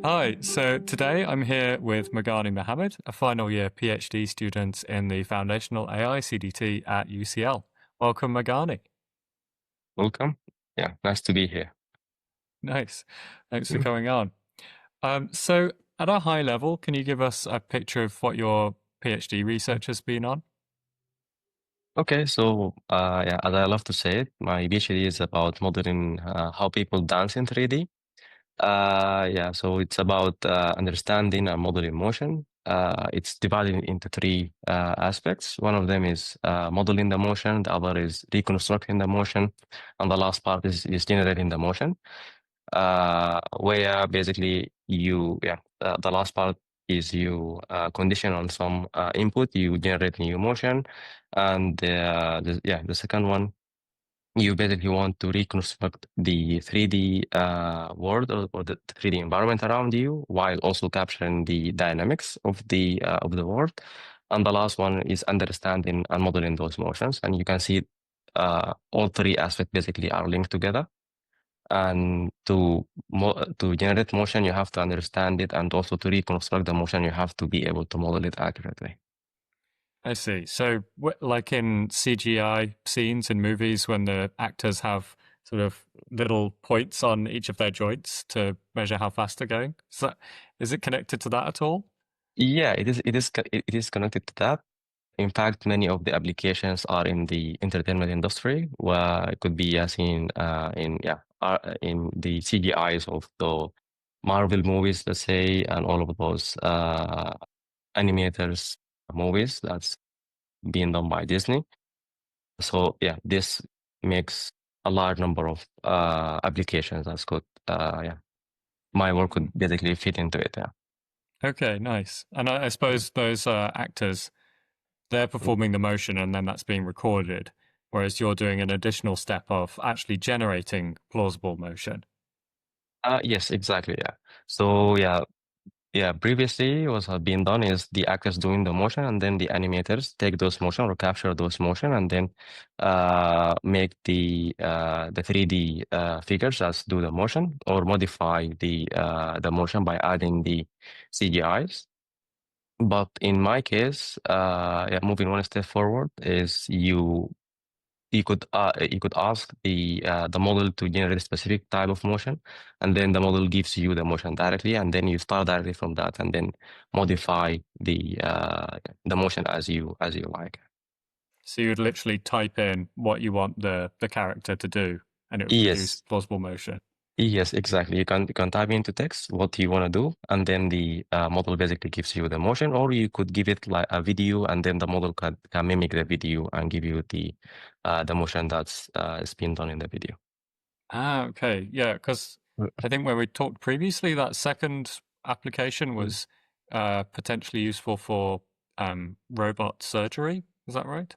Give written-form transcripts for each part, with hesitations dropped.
Hi, so today I'm here with Mirgahney Mohamed, a final year PhD student in the Foundational AI CDT at UCL. Welcome, Mirgahney. Welcome. Yeah, nice to be here. Nice. Thanks for coming on. So, at a high level, can you give us a picture of what your PhD research has been on? Okay, so yeah, as I love to say it, my PhD is about modeling how people dance in 3D. Yeah, so it's about understanding and modeling motion. It's divided into three aspects. One of them is modeling the motion, the other is reconstructing the motion, and the last part is generating the motion. Where basically the last part is you condition on some input, you generate new motion, and the second one, you basically want to reconstruct the 3D world or the 3D environment around you while also capturing the dynamics of the world. And the last one is understanding and modeling those motions. And you can see all three aspects basically are linked together. And to generate motion, you have to understand it, and also to reconstruct the motion, you have to be able to model it accurately. I see. So, like in CGI scenes in movies, when the actors have sort of little points on each of their joints to measure how fast they're going, is it connected to that at all? Yeah, it is connected to that. In fact, many of the applications are in the entertainment industry, where it could be seen in the CGIs of the Marvel movies, let's say, and all of those animators movies that's being done by Disney. So yeah, this makes a large number of applications that's could my work Hmm. could basically fit into it. Yeah. Okay, nice. And I suppose those actors, they're performing the motion and then that's being recorded, whereas you're doing an additional step of actually generating plausible motion. Yes, exactly. Yeah. So yeah. Previously, what had been done is the actors doing the motion, and then the animators take those motion or capture those motion, and then make the 3D figures as do the motion, or modify the motion by adding the CGIs. But in my case, yeah, moving one step forward is you could ask the model to generate a specific type of motion, and then the model gives you the motion directly, and then you start directly from that, and then modify the motion as you like. So you'd literally type in what you want the character to do and it would produce Yes, plausible motion. yes, exactly. You can type into text what you want to do, and then the model basically gives you the motion, or you could give it like a video, and then the model can mimic the video and give you the motion that's is being done in the video. Ah, okay. Yeah, because I think when we talked previously, that second application Mm. was potentially useful for robot surgery. Is that right?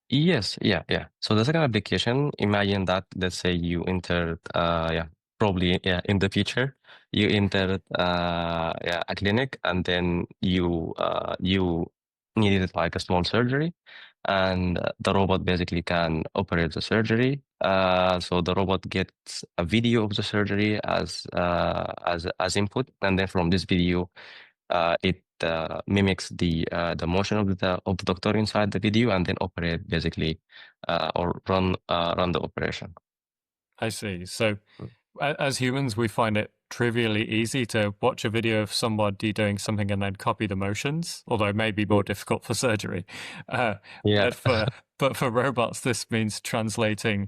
Yes, yeah. So the second application, imagine that, let's say you entered, probably, in the future, you entered, a clinic, and then you needed like a small surgery, and the robot basically can operate the surgery. So the robot gets a video of the surgery as input, and then from this video, it mimics the motion of the doctor inside the video, and then operate basically or run the operation. I see. So as humans, we find it trivially easy to watch a video of somebody doing something and then copy the motions, although it may be more difficult for surgery. Uh, Yeah. but for but for robots, this means translating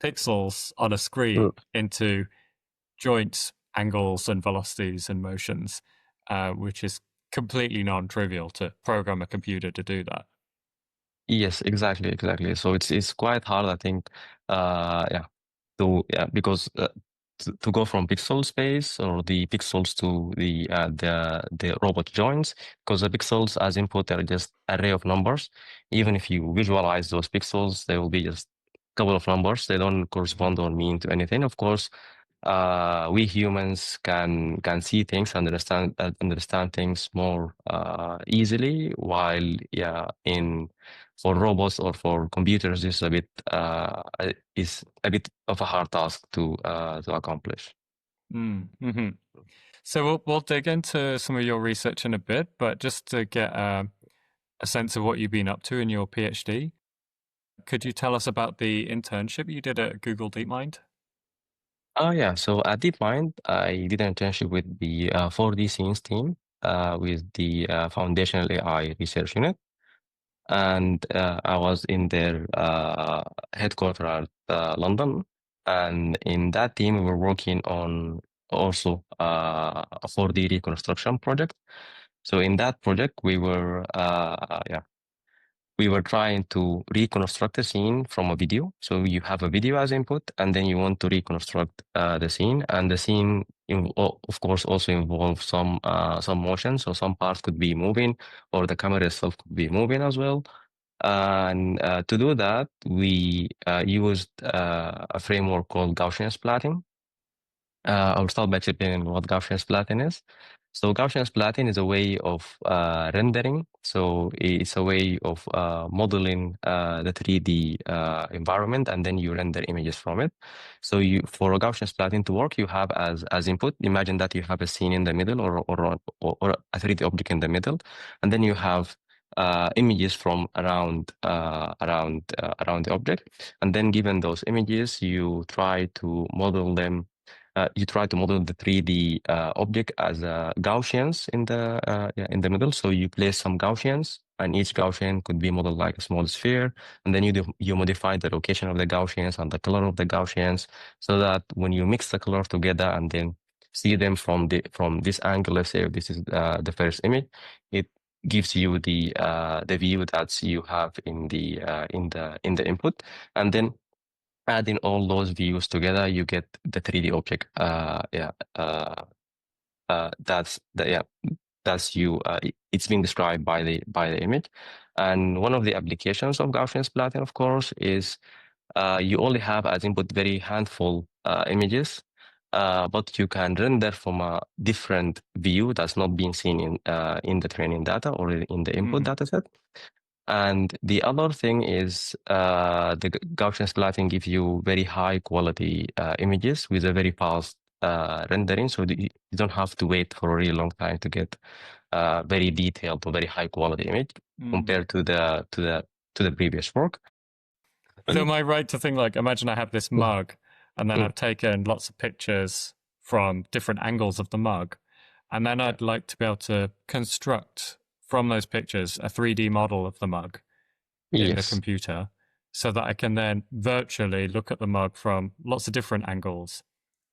pixels on a screen into joints, angles, and velocities and motions, which is completely non-trivial to program a computer to do that. Yes, exactly. So it's quite hard, I think, yeah, because to go from pixel space or the pixels to the robot joints, because the pixels as input are just array of numbers. Even if you visualize those pixels, they will be just couple of numbers. They don't correspond or mean to anything. Of course, we humans can see things, understand things more easily. While in for robots or for computers, this is a bit of a hard task to accomplish. Mm-hmm. So we'll dig into some of your research in a bit, but just to get a sense of what you've been up to in your PhD, could you tell us about the internship you did at Google DeepMind? Oh yeah, so at DeepMind, I did an internship with the 4D scenes team with the Foundational AI Research Unit. And I was in their headquarters at London. And in that team, we were working on also a 4D reconstruction project. So in that project, we were trying to reconstruct a scene from a video. So you have a video as input, and then you want to reconstruct the scene. And the scene, of course, also involves some motion. So some parts could be moving, or the camera itself could be moving as well. And to do that, we used a framework called Gaussian splatting. I'll start by explaining what Gaussian splatting is. So Gaussian splatting is a way of rendering. So it's a way of modeling the 3D environment, and then you render images from it. So for a Gaussian splatting to work, you have as input, imagine that you have a scene in the middle or a 3D object in the middle, and then you have images from around the object. And then given those images, you try to model them. You try to model the 3D object as Gaussians in the middle. So you place some Gaussians, and each Gaussian could be modeled like a small sphere. And then you modify the location of the Gaussians and the color of the Gaussians, so that when you mix the color together and then see them from this angle, let's say this is the first image, it gives you the view that you have in the input, and then adding all those views together, you get the 3D object. It's being described by the image. And one of the applications of Gaussian splatting, of course, is you only have as input very handful images, but you can render from a different view that's not being seen in the training data or in the input data set. And the other thing is the Gaussian splatting gives you very high quality images with a very fast rendering. So you don't have to wait for a really long time to get very detailed or very high quality image compared to the previous work. So am I right to think, like, imagine I have this mug and then I've taken lots of pictures from different angles of the mug, and then I'd like to be able to construct from those pictures a 3D model of the mug in the computer, so that I can then virtually look at the mug from lots of different angles,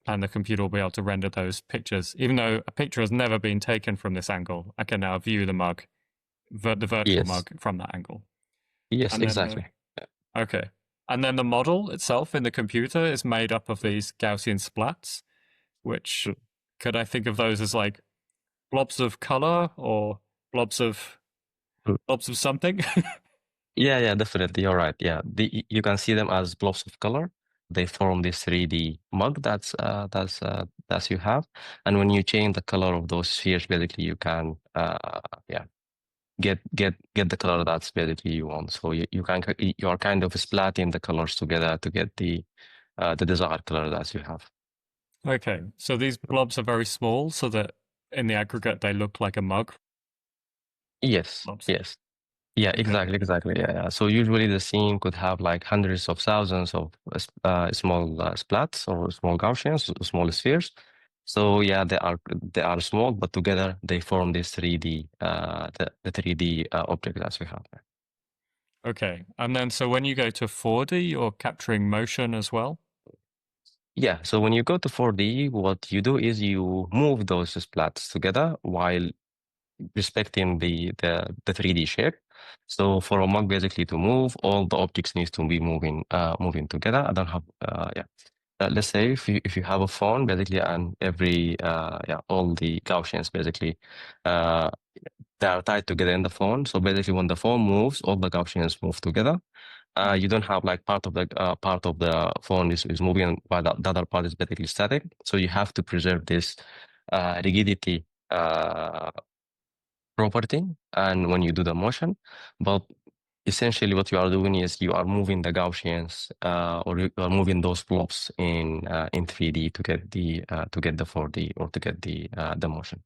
and the computer will be able to render those pictures. Even though a picture has never been taken from this angle, I can now view the mug, the virtual mug, from that angle. Yes, exactly. Okay. And then the model itself in the computer is made up of these Gaussian splats, which could I think of those as like blobs of color or blobs of something? Yeah, definitely. You're right. Yeah, you can see them as blobs of color. They form this 3D mug that's you have, and when you change the color of those spheres, basically you can get the color that's basically you want. So you are kind of splatting the colors together to get the desired color that you have. Okay, so these blobs are very small, so that in the aggregate they look like a mug. Yes. Blobs. Yes. Yeah, exactly. Yeah. So usually the scene could have like hundreds of thousands of small splats or small Gaussians, small spheres. So yeah, they are small, but together they form this 3D the 3D object that we have. Okay, and then so when you go to 4D, you're capturing motion as well? Yeah, so when you go to 4D, what you do is you move those splats together while respecting the 3D shape. So for a mug basically to move, all the objects needs to be moving together. I don't have let's say if you have a phone basically, and every all the Gaussians basically they are tied together in the phone. So basically when the phone moves, all the Gaussians move together. You don't have like part of the phone is moving while the other part is basically static. So you have to preserve this rigidity property and when you do the motion. But essentially what you are doing is you are moving the Gaussians, or you are moving those blobs in 3D to get the 4D or to get the motion.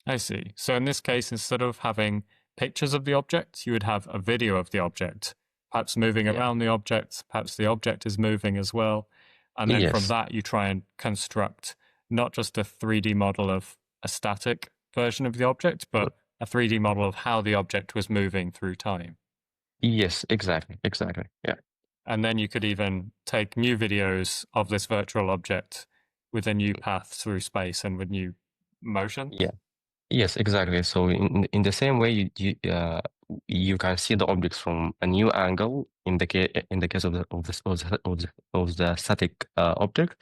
I see. So in this case, instead of having pictures of the object, you would have a video of the object, perhaps moving Yeah. around the object, perhaps the object is moving as well. And then from Yes. that, you try and construct not just a 3D model of a static version of the object, but a 3D model of how the object was moving through time. Yes, exactly. Yeah. And then you could even take new videos of this virtual object with a new path through space and with new motion. Yeah. Yes, exactly. So in the same way, you can see the objects from a new angle in the case of the static object.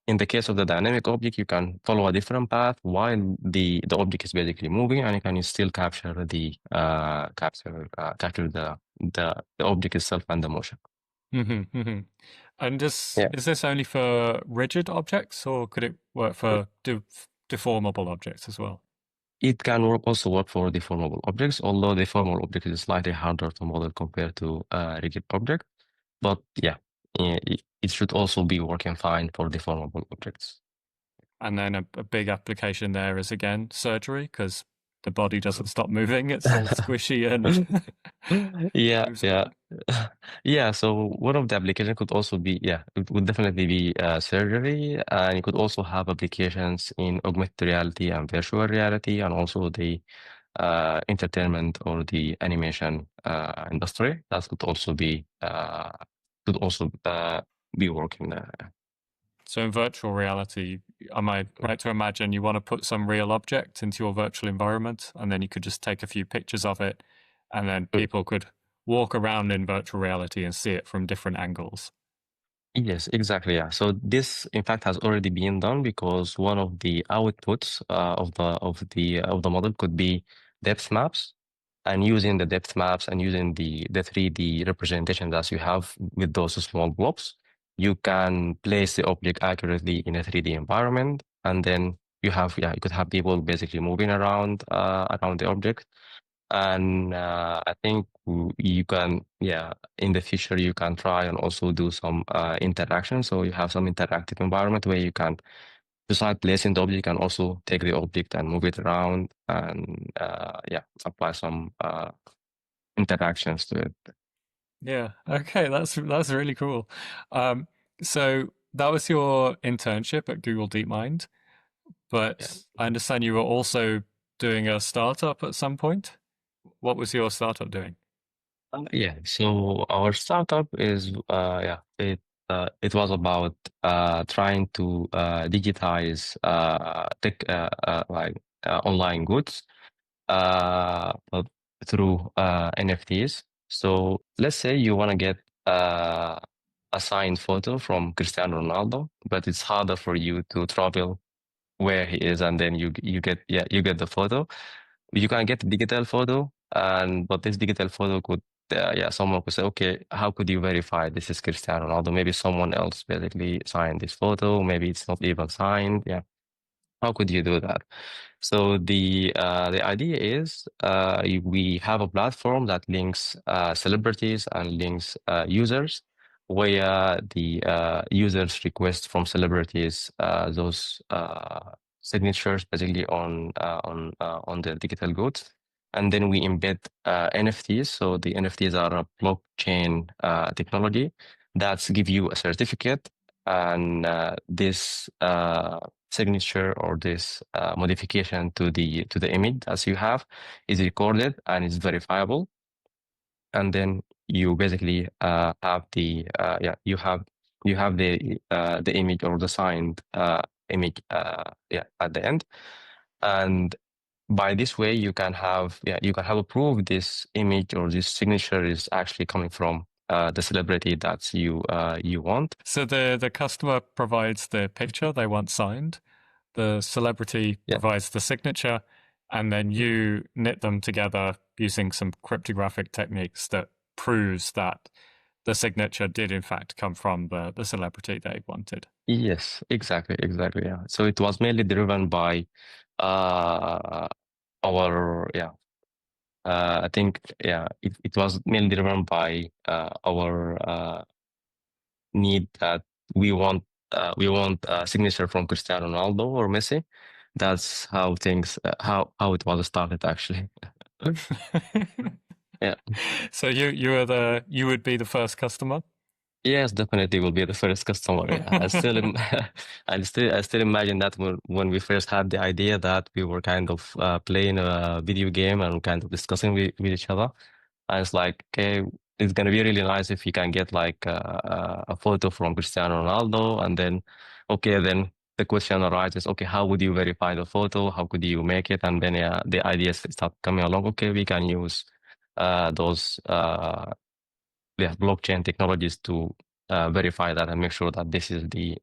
In the case of the dynamic object, you can follow a different path while the object is basically moving, and you can still capture the object itself and the motion. And is Yeah. this only for rigid objects, or could it work for deformable objects as well? It can also work for deformable objects, although deformable object is slightly harder to model compared to rigid object. But yeah, it should also be working fine for deformable objects. And then a big application there is, again, surgery, because the body doesn't stop moving. It's all squishy and Yeah. moves around. Yeah, so one of the applications could also be, it would definitely be surgery, and you could also have applications in augmented reality and virtual reality, and also the entertainment or the animation industry. That could also be working there. So in virtual reality, am I right to imagine you want to put some real object into your virtual environment, and then you could just take a few pictures of it, and then people could walk around in virtual reality and see it from different angles? Yes, exactly. Yeah. So this, in fact, has already been done because one of the outputs of the model could be depth maps, and using the depth maps and using the 3D representation that you have with those small blobs, you can place the object accurately in a 3D environment, and then you could have people basically moving around the object. And I think you can, in the future, you can try and also do some interaction. So you have some interactive environment where you can, besides placing the object, you can also take the object and move it around and apply some interactions to it. Yeah. Okay. That's really cool. So that was your internship at Google DeepMind, but I understand you were also doing a startup at some point. What was your startup doing? So our startup is it was about trying to digitize tech online goods but through NFTs. So let's say you want to get a signed photo from Cristiano Ronaldo, but it's harder for you to travel where he is, and then you get the photo. You can get a digital photo, but this digital photo could someone could say, okay, how could you verify this is Cristiano Ronaldo? Maybe someone else basically signed this photo. Maybe it's not even signed. Yeah, how could you do that? So the idea is we have a platform that links celebrities and links users, where the users request from celebrities those signatures basically on the digital goods, and then we embed NFTs. So the NFTs are a blockchain technology that give you a certificate, and this signature or this modification to the image as you have is recorded and is verifiable, and then you basically have the the image or the signed image at the end, and by this way you can have a proof this image or this signature is actually coming from the celebrity that you want. So the customer provides the picture they want signed, the celebrity provides the signature, and then you knit them together using some cryptographic techniques that proves that the signature did in fact come from the celebrity they wanted. Yes, exactly, yeah. So it was mainly driven by our I think it was mainly driven by our need that we want a signature from Cristiano Ronaldo or Messi. That's how things how it was started actually. Yeah. So you would be the first customer? Yes, definitely will be the first customer. Yeah. I still imagine that when we first had the idea that we were kind of playing a video game and kind of discussing with each other. And it's like, okay, it's gonna be really nice if you can get like a photo from Cristiano Ronaldo, and then, okay, then the question arises, okay, how would you verify the photo? How could you make it? And then the ideas start coming along. Okay, we can use those blockchain technologies to verify that and make sure that this is the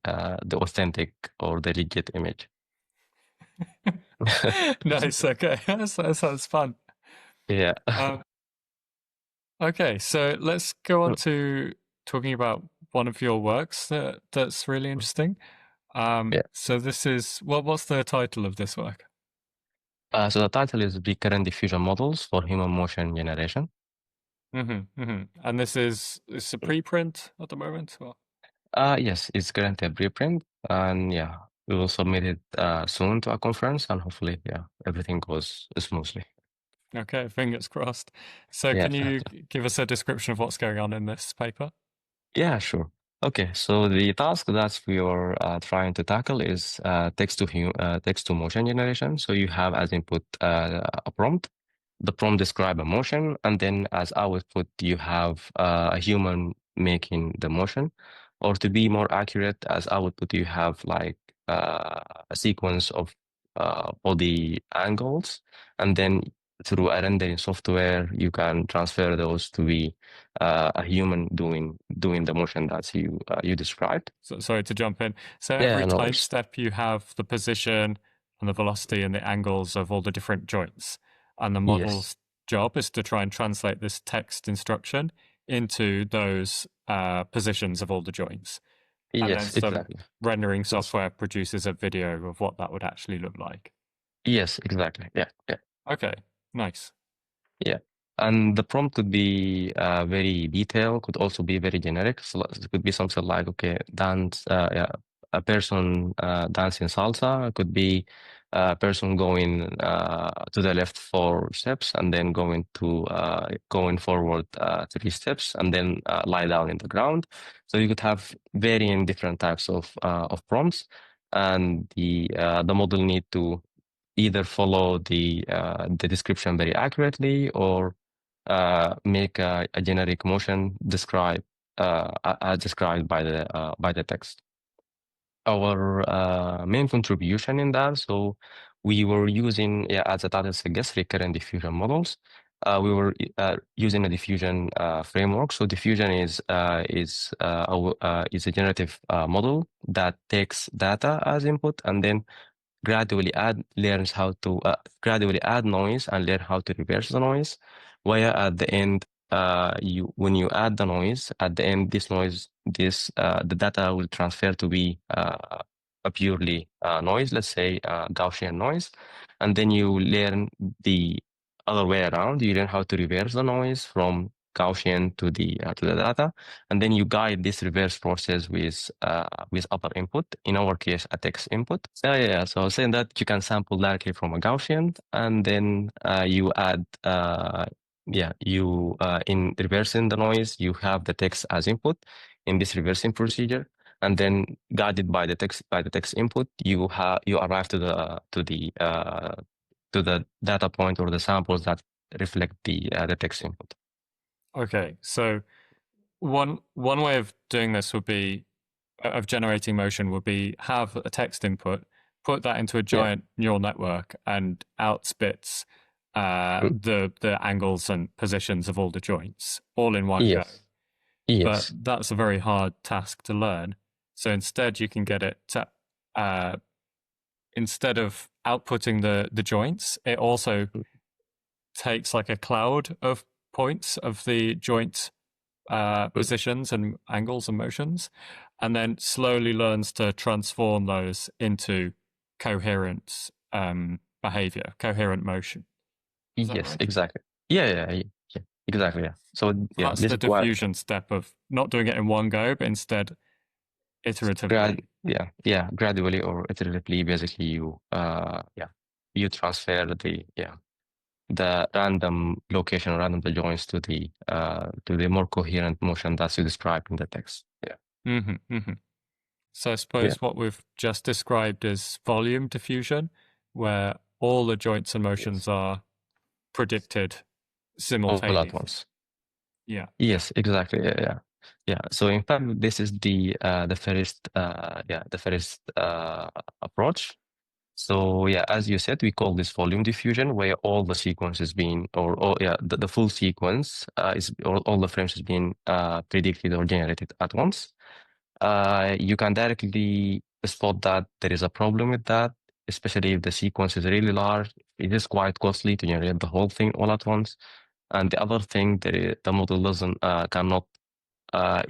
authentic or the legit image. Nice. Okay, that sounds fun. Yeah. Okay, so let's go on to talking about one of your works that's really interesting. Yeah. So this is what's the title of this work? So the title is Recurrent Diffusion Models for Human Motion Generation. And it's a preprint at the moment? Or? Yes, it's currently a preprint, and yeah, we will submit it soon to a conference, and hopefully, yeah, everything goes smoothly. Okay, fingers crossed. So Yeah. can you give us a description of what's going on in this paper? Yeah, sure. Okay, so the task that we are trying to tackle is text to motion generation. So you have as input a prompt. The prompt describe a motion, and then as output you have a human making the motion. Or to be more accurate, as output you have like a sequence of body angles, and then through a rendering software you can transfer those to be a human doing the motion that you described. So, sorry to jump in. So Yeah, every no time worries. step you have the position and the velocity and the angles of all the different joints. And the Yes. model's job is to try and translate this text instruction into those positions of all the joints. And then Yes, some exactly. rendering software produces a video of what that would actually look like. Yes, exactly. Yeah, yeah. Okay, nice. Yeah. And the prompt could be very detailed, could also be very generic. So it could be something like, okay, dance, yeah, a person dancing salsa. It could be a person going to the left 4 steps and then going forward 3 steps and then lie down in the ground. So you could have varying different types of prompts, and the model need to either follow the description very accurately or make a generic motion as described by the text. Our main contribution in that, so we were using, as the title suggests, recurrent diffusion models. We were using a diffusion framework. So diffusion is a generative model that takes data as input and then gradually add noise and learn how to reverse the noise. Where at the end, when you add the noise, at the end, the data will transfer to be a purely noise, let's say Gaussian noise, and then you learn the other way around. You learn how to reverse the noise from Gaussian to the data, and then you guide this reverse process with other input. In our case, a text input. So yeah, so saying that you can sample directly from a Gaussian, and then you add in reversing the noise, you have the text as input in this reversing procedure, and then guided by the text input, you arrive to the data point or the samples that reflect the text input. Okay, so one way of doing this would be of generating motion would be have a text input, put that into a giant neural network, and outspits the angles and positions of all the joints all in one go. Yes. But that's a very hard task to learn. So instead, you can get it to instead of outputting the joints, it also takes like a cloud of points of the joint positions and angles and motions, and then slowly learns to transform those into coherent behavior, coherent motion. Is that Yes, right? exactly. Yeah, exactly. Yeah. So yeah, That's this the is what diffusion step of not doing it in one go, but instead iteratively. gradually or iteratively, basically you transfer the random location, random the joints to the more coherent motion that you described in the text. Yeah. So I Yeah. suppose what we've just described is volume diffusion, where all the joints and motions Yes. are predicted All at simultaneously. once. Yeah. Yes, exactly. Yeah. So in fact, this is the first approach. So yeah, as you said, we call this volume diffusion, where all the sequence is being, the full sequence is all the frames is being predicted or generated at once. You can directly spot that there is a problem with that, especially if the sequence is really large. It is quite costly to generate the whole thing all at once. And the other thing, the model doesn't cannot.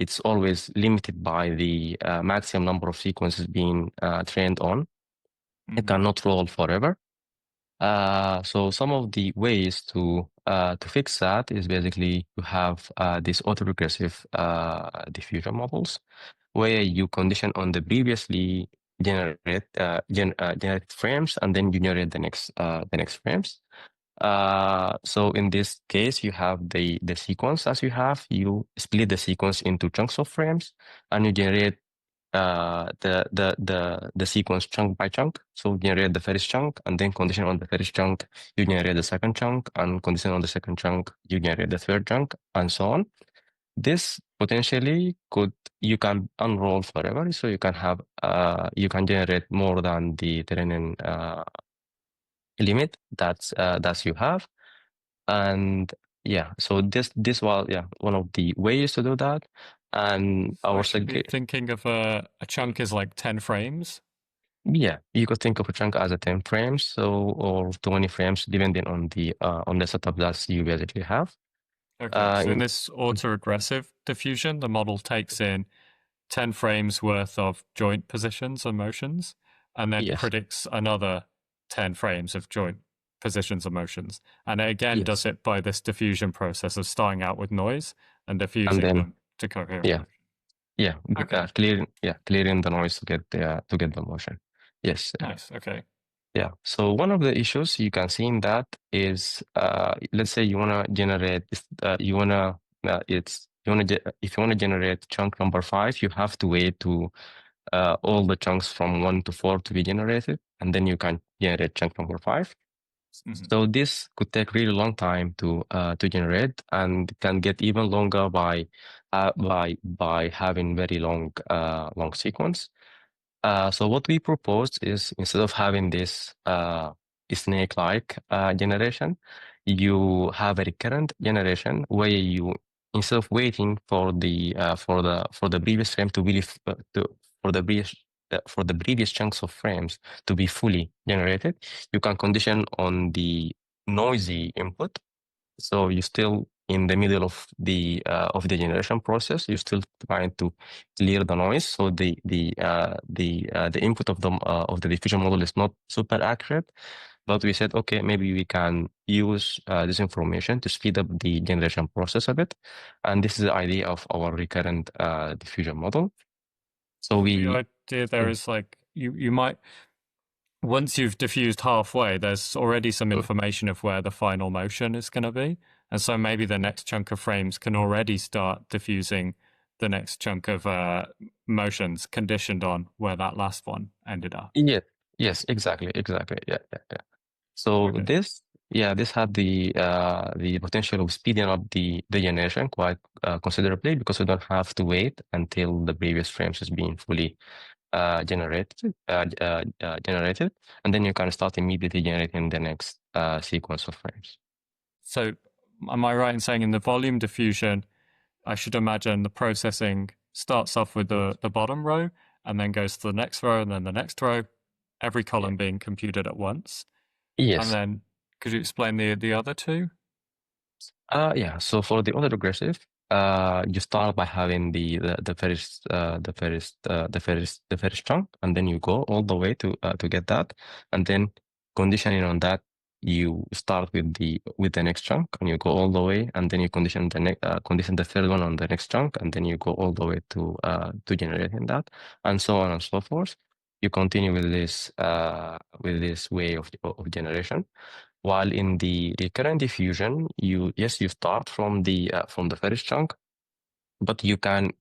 It's always limited by the maximum number of sequences being trained on. It cannot roll forever. So some of the ways to fix that is basically to have these autoregressive diffusion models where you condition on the previously generated frames and then you generate the next frames. So in this case, you have the sequence as you have. You split the sequence into chunks of frames, and you generate the sequence chunk by chunk. So generate the first chunk, and then condition on the first chunk, you generate the second chunk, and condition on the second chunk, you generate the third chunk, and so on. This potentially you can unroll forever, so you can have you can generate more than the training limit that's you have. And yeah, so this was one of the ways to do that. And So I our should be thinking of a chunk is like 10 frames. yeah, you could think of a chunk as a 10 frames, so or 20 frames, depending on the setup that you basically have. Okay, so in In this autoregressive diffusion, the model takes in 10 frames worth of joint positions and motions, and then yes, predicts another 10 frames of joint positions and motions. And it again does yes, it by this diffusion process of starting out with noise and and diffusing then them to coherent yeah, motion. yeah, Okay, clearing the noise to get the motion. Yes, nice. Okay. yeah. So one of the issues you can see in that is, let's say you wanna generate, you wanna, it's you wanna if you wanna generate chunk number 5, you have to wait to all the chunks from 1 to 4 to be generated, and then you can generate chunk number 5. So this could take really long time to generate, and can get even longer by having very long sequence. So what we proposed is instead of having this snake-like generation, you have a recurrent generation where you instead of waiting for the previous frame to really for the previous chunks of frames to be fully generated, you can condition on the noisy input. So you're still in the middle of the generation process. You're still trying to clear the noise. So the input of the diffusion model is not super accurate. But we said, okay, maybe we can use this information to speed up the generation process a bit. And this is the idea of our recurrent diffusion model. So The we idea there is like you might once you've diffused halfway, there's already some information of where the final motion is going to be. And so maybe the next chunk of frames can already start diffusing the next chunk of motions conditioned on where that last one ended up. yes, exactly. Yeah. So Okay. this had the potential of speeding up the generation quite considerably because we don't have to wait until the previous frames is being fully generated, and then you can start immediately generating the next sequence of frames. So am I right in saying in the volume diffusion, I should imagine the processing starts off with the bottom row and then goes to the next row and then the next row, every column being computed at once. And Yes. then could you explain the other two? Yeah. So for the autoregressive, you start by having the first chunk, and then you go all the way to get that, and then conditioning on that you start with the next chunk and you go all the way, and then you condition the third one on the next chunk, and then you go all the way to generating that, and so on and so forth. You continue with this way of generation. While in the recurrent diffusion, you start from the first chunk, but you can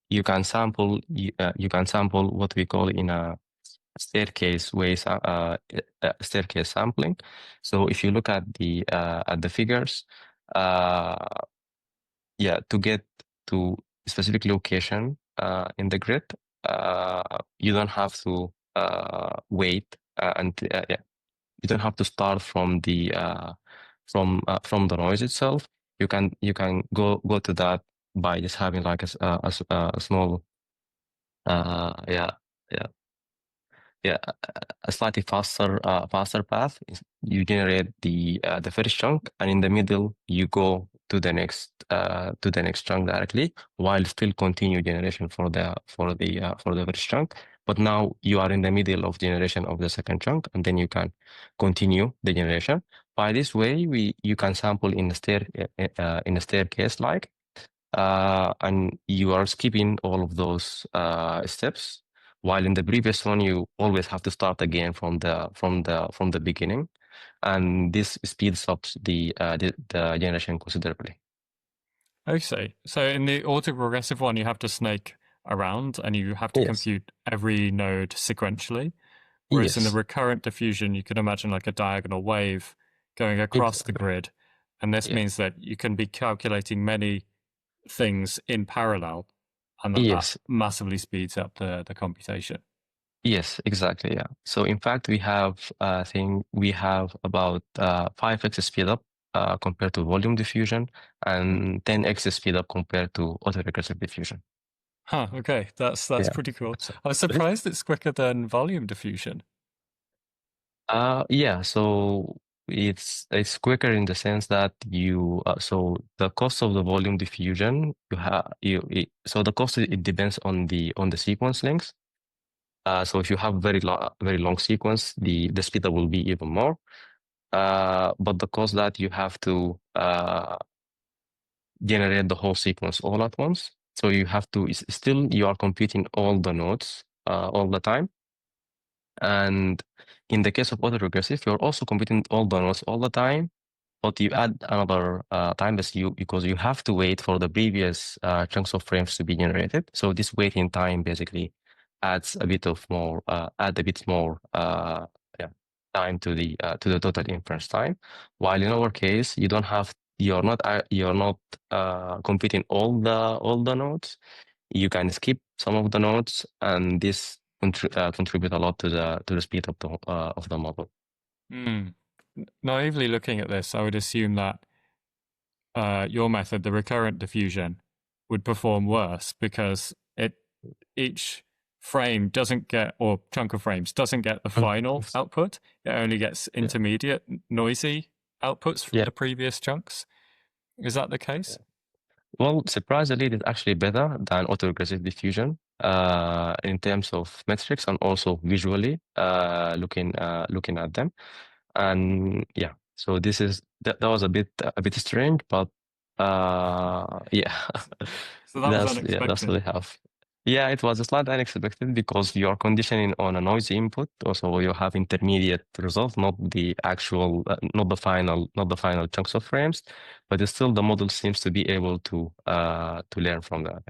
you can sample what we call in a staircase staircase sampling. So if you look at the figures, to get to a specific location in the grid, you don't have to wait and you don't have to start from the noise itself. You can go to that by just having like a small yeah yeah yeah a slightly faster path. You generate the first chunk, and in the middle you go to the next chunk directly, while still continue generation for the first chunk. But now you are in the middle of generation of the second chunk, and then you can continue the generation. By this way, you can sample in a staircase like, and you are skipping all of those steps. While in the previous one, you always have to start again from the beginning, and this speeds up the generation considerably. I see. So in the autoprogressive one, you have to snake around and you have to Yes. compute every node sequentially. Whereas in the Yes. recurrent diffusion, you could imagine like a diagonal wave going across the Exactly. grid. And this Yeah. means that you can be calculating many things in parallel, and that Yes. massively speeds up the computation. Yes, exactly. Yeah. So in fact, we have about 5x speed up compared to volume diffusion, and 10x speed up compared to autoregressive diffusion. Huh, okay. That's Yeah. pretty cool. So, I was surprised it's quicker than volume diffusion. yeah. So it's quicker in the sense that so the cost of the volume diffusion so the cost, it depends on the sequence length. So if you have very long sequence, the speed up will be even more. But the cost that you have to generate the whole sequence all at once. So you have to still, you are computing all the nodes all the time. And in the case of autoregressive, you're also computing all the nodes all the time, but you add another time because you have to wait for the previous chunks of frames to be generated. So this waiting time basically adds a bit more time to the total inference time. While in our case, you're not computing all the nodes. You can skip some of the nodes, and this contribute a lot to the speed of the model. Naively looking at this, I would assume that your method, the recurrent diffusion, would perform worse because each frame doesn't get, or chunk of frames doesn't get the final output. It only gets intermediate noisy outputs from the previous chunks. Is that the case? Well, surprisingly, it's actually better than autoregressive diffusion in terms of metrics and also visually looking at them. And yeah, so that was a bit strange, but yeah. So that was That's unexpected. what they have. Yeah, it was slightly unexpected because you're conditioning on a noisy input, also you have intermediate results, not the actual, not the final chunks of frames, but still the model seems to be able to learn from that.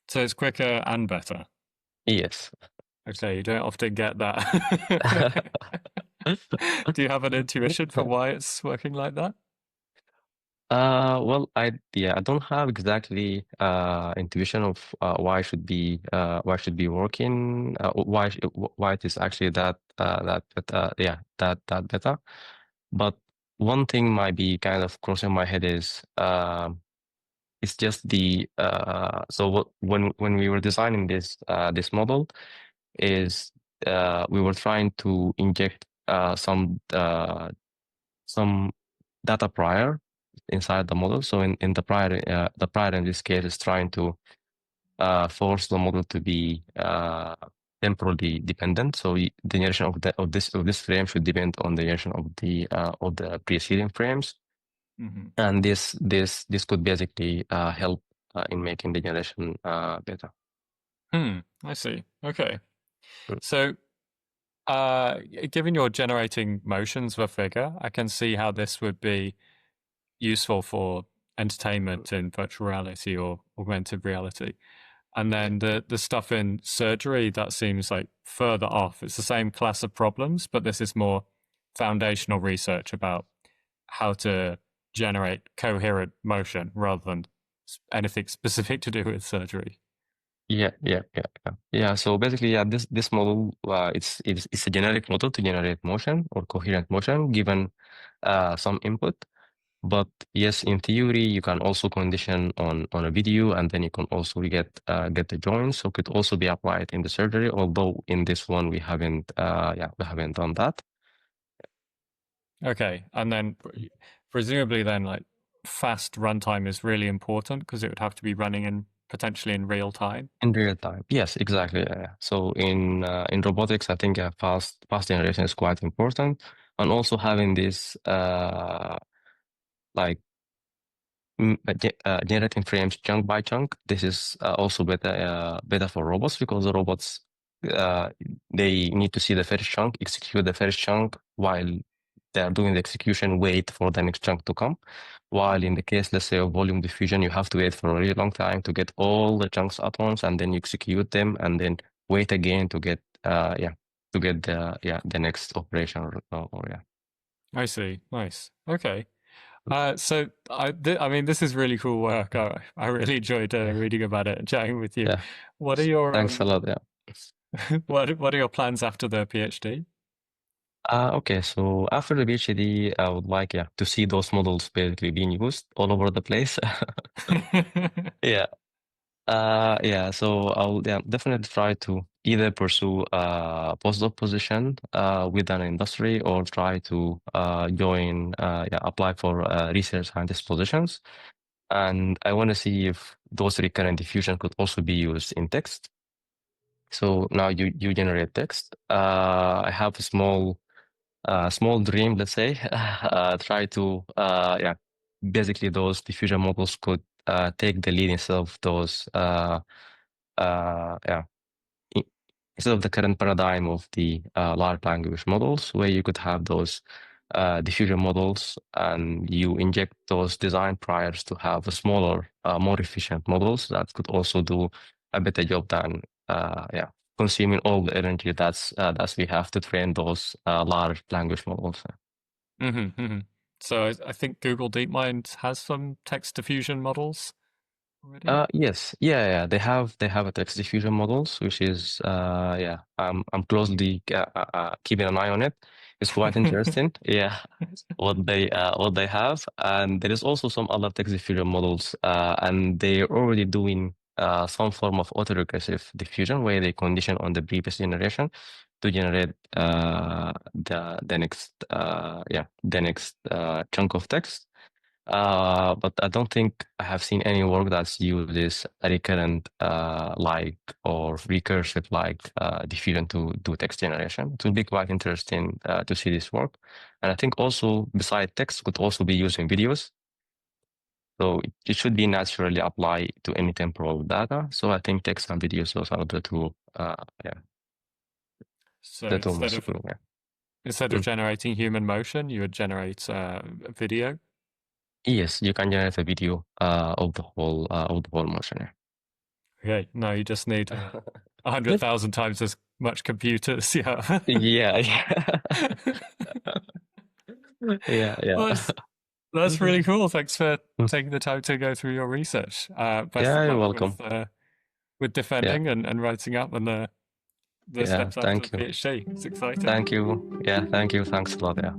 So it's quicker and better. Yes. Okay, you don't often get that. Do you have an intuition for why it's working like that? Well, I don't have exactly intuition of why should be working, why it is actually that that better. But one thing might be kind of crossing my head is it's just when we were designing this model is we were trying to inject some data prior inside the model. So in the prior in this case is trying to force the model to be temporally dependent. So the generation of this frame should depend on the generation of the preceding frames, and this could basically help in making the generation better. I see. Okay. Mm. So, given you're generating motions of a figure, I can see how this would be useful for entertainment in virtual reality or augmented reality. And then the stuff in surgery, that seems like further off. It's the same class of problems, but this is more foundational research about how to generate coherent motion rather than anything specific to do with surgery. Yeah. So basically, this model, it's a generic model to generate motion or coherent motion given some input. But yes, in theory, you can also condition on a video, and then you can also get the joints. So it could also be applied in the surgery. Although in this one we haven't done that. Okay, and then presumably then like fast runtime is really important because it would have to be running in potentially in real time. In real time, yes, exactly. So in robotics, I think fast generation is quite important, and also having this like generating frames chunk by chunk. This is also better for robots because the robots they need to see the first chunk, execute the first chunk while they are doing the execution, wait for the next chunk to come. While in the case, let's say, of volume diffusion, you have to wait for a really long time to get all the chunks at once, and then you execute them, and then wait again to get the next operation or yeah. I see. Nice. Okay. So I mean, this is really cool work. I really enjoyed reading about it and chatting with you. Yeah. What are your Thanks a lot. Yeah. what are your plans after the PhD? Okay, so after the PhD, I would like to see those models basically being used all over the place. Yeah. So I'll definitely try to either pursue a postdoc position with an industry or try to apply for research scientist positions. And I want to see if those recurrent diffusion could also be used in text. So now you generate text. I have a small dream, let's say. Try to basically those diffusion models could take the lead instead of those uh, yeah, instead of the current paradigm of the large language models, where you could have those diffusion models and you inject those design priors to have a smaller, more efficient models that could also do a better job than consuming all the energy that's we have to train those large language models. So I think Google DeepMind has some text diffusion models already. Yes, they have a text diffusion models, which is I'm closely keeping an eye on it. It's quite interesting. Yeah, what they have, and there is also some other text diffusion models, and they're already doing some form of autoregressive diffusion where they condition on the previous generation to generate the next chunk of text. But I don't think I have seen any work that's uses a recurrent or recursive diffusion to do text generation. It will be quite interesting to see this work. And I think also beside text could also be used in videos. So it should be naturally applied to any temporal data. So I think text and videos those are the two So the two most cool, yeah. instead of generating human motion, you would generate a video. Yes, you can generate a video of the whole motion. Yeah. Okay, no, you just need 100,000 times as much computers. Yeah. Yeah. Yeah. Well, that's really cool. Thanks for taking the time to go through your research. Best of You're luck welcome. with defending and writing up and the steps after Thank the you. PhD. It's exciting. Thank you. Yeah, thank you. Thanks a lot. Yeah.